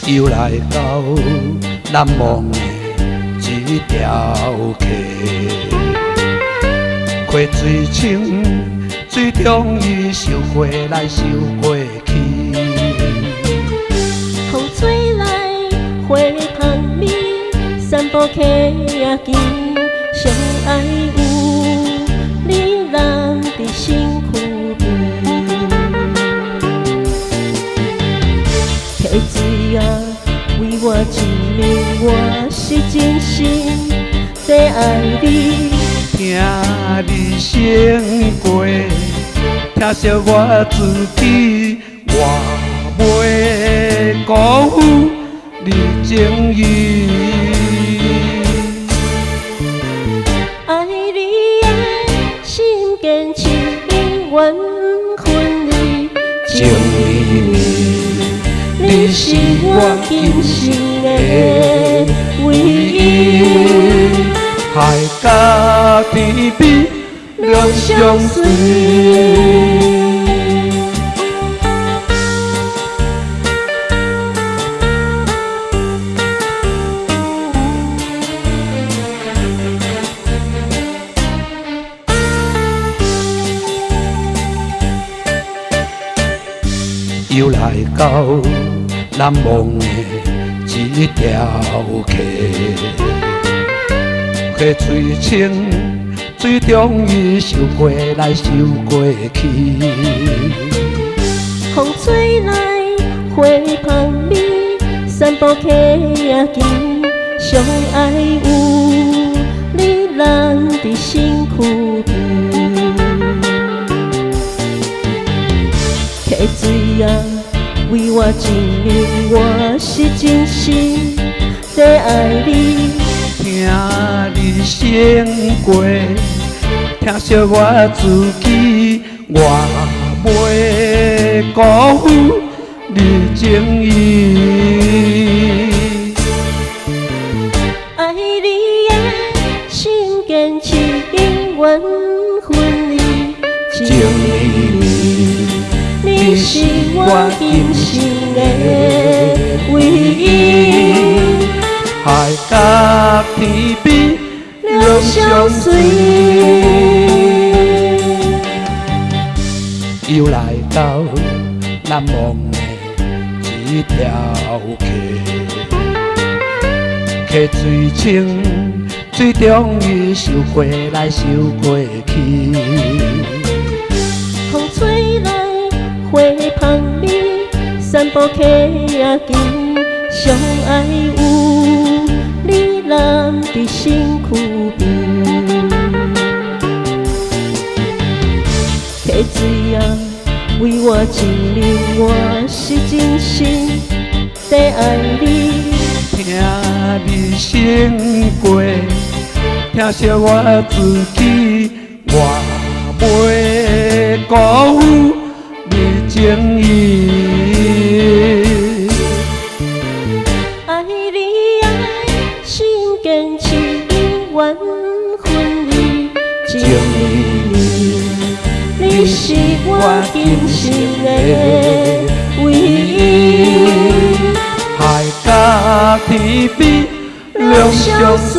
又来到难忘的一条溪，溪水清，水中伊收过来收过去。风吹来花香味，散步溪仔边，相爱有你人伫身躯边。溪水啊，为我证明我是真心在爱你。听你声过，听惜我自己，我袂辜负你情意。爱你的心坚持，永远分离。情绵绵，你是我今生的唯一。海角天边，两相随。又来到难忘的一条溪，溪水清，水中伊收过来收过去。风吹来花香味，散步溪仔边，相爱有你人伫身躯边。溪水啊，为我证明我是真心在爱你。听你声过，听惜我自己，我袂辜负你情意。爱你的心坚持，永远分离。情绵绵，你是我今生的唯一。海角天边，两相随。又来到难忘的一条溪，溪水清，水中伊收过来收过去。风吹来花香味，散步溪仔边，相爱有你人伫身躯边。溪水啊，为我证明我是真心在爱你。听你声过，听惜我自己，我袂辜负你情意。爱你的心坚持，永远分离。情绵绵，你是我今生的唯一。海角天边，两相随。